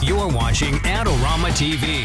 You're watching Adorama TV.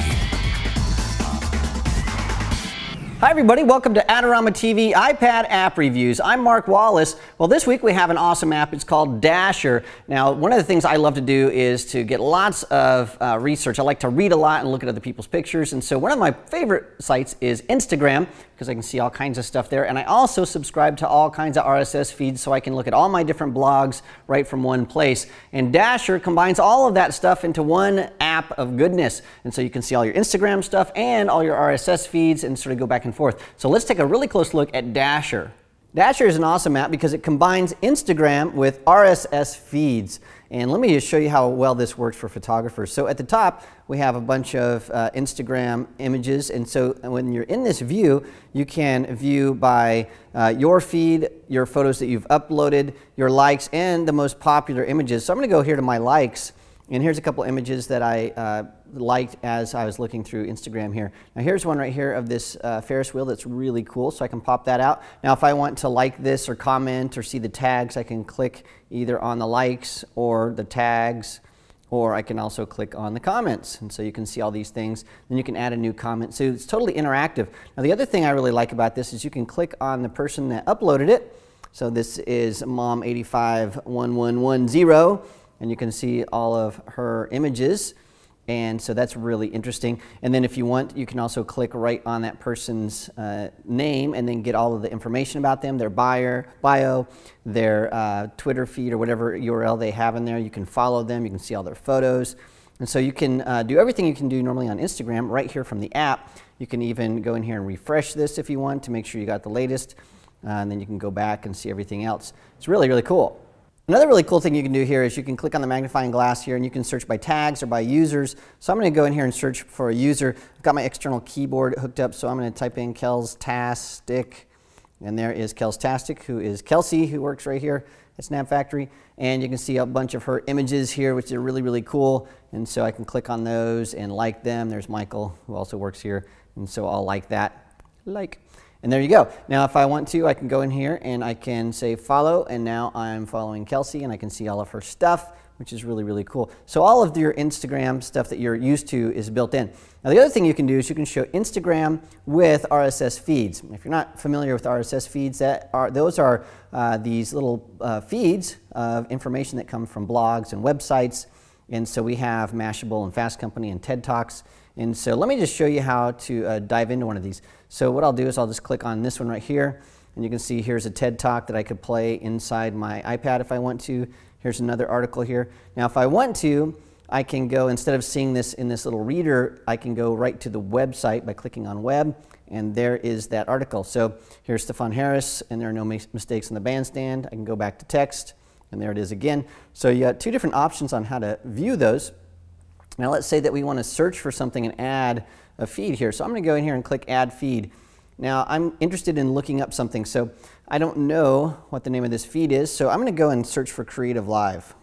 Hi everybody, welcome to Adorama TV iPad app reviews. I'm Mark Wallace. Well, this week we have an awesome app. It's called Dashr. Now, one of the things I love to do is to get lots of research. I like to read a lot and look at other people's pictures. And so one of my favorite sites is Instagram, because I can see all kinds of stuff there. And I also subscribe to all kinds of RSS feeds so I can look at all my different blogs right from one place. And Dashr combines all of that stuff into one app of goodness. And so you can see all your Instagram stuff and all your RSS feeds and sort of go back and forth. So let's take a really close look at Dashr. Dashr is an awesome app because it combines Instagram with RSS feeds. And let me just show you how well this works for photographers. So at the top, we have a bunch of Instagram images. And so when you're in this view, you can view by your feed, your photos that you've uploaded, your likes, and the most popular images. So I'm going to go here to my likes. And here's a couple images that I liked as I was looking through Instagram here. Now here's one right here of this Ferris wheel that's really cool, so I can pop that out. Now if I want to like this or comment or see the tags, I can click either on the likes or the tags, or I can also click on the comments. And so you can see all these things. Then you can add a new comment. So it's totally interactive. Now the other thing I really like about this is you can click on the person that uploaded it. So this is Mom851110. And you can see all of her images, and so that's really interesting. And then if you want, you can also click right on that person's name and then get all of the information about them, their bio, their Twitter feed or whatever URL they have in there. You can follow them, you can see all their photos. And so you can do everything you can do normally on Instagram right here from the app. You can even go in here and refresh this if you want to make sure you got the latest, and then you can go back and see everything else. It's really, really cool. Another really cool thing you can do here is you can click on the magnifying glass here and you can search by tags or by users. So I'm going to go in here and search for a user. I've got my external keyboard hooked up, so I'm going to type in Kelstastic, and there is Kelstastic, who is Kelsey, who works right here at Snap Factory. And you can see a bunch of her images here, which are really, really cool. And so I can click on those and like them. There's Michael, who also works here, and so I'll like that. And there you go. Now if I want to, I can go in here and I can say follow, and now I'm following Kelsey and I can see all of her stuff, which is really, really cool. So all of your Instagram stuff that you're used to is built in. Now the other thing you can do is you can show Instagram with RSS feeds. If you're not familiar with RSS feeds, those are these little feeds of information that come from blogs and websites. And so we have Mashable and Fast Company and TED Talks. And so let me just show you how to dive into one of these. So what I'll do is I'll just click on this one right here, and you can see here's a TED Talk that I could play inside my iPad if I want to. Here's another article here. Now if I want to, I can go, instead of seeing this in this little reader, I can go right to the website by clicking on web, and there is that article. So here's Stefan Harris, and there are no mistakes in the bandstand. I can go back to text, and there it is again. So you got two different options on how to view those. Now let's say that we want to search for something and add a feed here. So I'm going to go in here and click Add Feed. Now I'm interested in looking up something, so I don't know what the name of this feed is, so I'm going to go and search for Creative Live.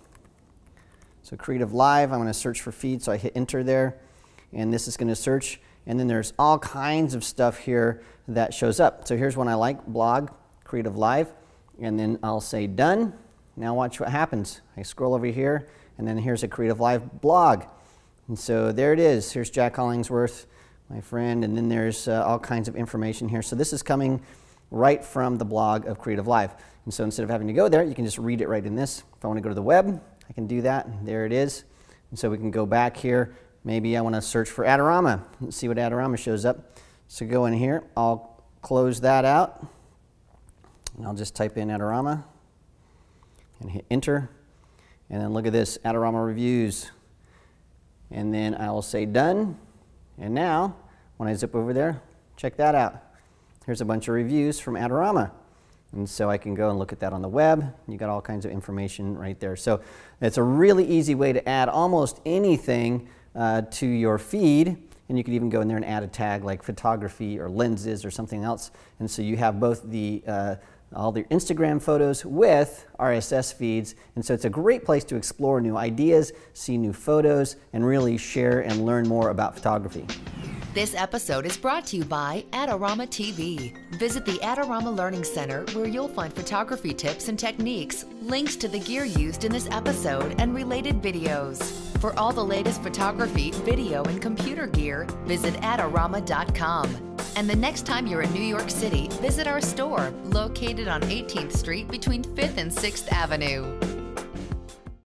So Creative Live, I'm going to search for feed, so I hit enter there, and this is going to search, and then there's all kinds of stuff here that shows up. So here's one I like, blog, Creative Live, and then I'll say done. Now watch what happens. I scroll over here, and then here's a Creative Live blog. And so there it is. Here's Jack Hollingsworth, my friend, and then there's all kinds of information here. So this is coming right from the blog of Creative Live. And so instead of having to go there, you can just read it right in this. If I want to go to the web, I can do that. And there it is. And so we can go back here. Maybe I want to search for Adorama. Let's see what Adorama shows up. So go in here. I'll close that out. And I'll just type in Adorama and hit enter. And then look at this, Adorama reviews. And then I will say done. And now, when I zip over there, check that out. Here's a bunch of reviews from Adorama. And so I can go and look at that on the web. You got all kinds of information right there. So it's a really easy way to add almost anything to your feed. And you could even go in there and add a tag like photography or lenses or something else. And so you have both the all their Instagram photos with RSS feeds. And so it's a great place to explore new ideas, see new photos, and really share and learn more about photography. This episode is brought to you by Adorama TV. Visit the Adorama Learning Center, where you'll find photography tips and techniques, links to the gear used in this episode, and related videos. For all the latest photography, video, and computer gear, visit Adorama.com. And the next time you're in New York City, visit our store located on 18th Street between 5th and 6th Avenue.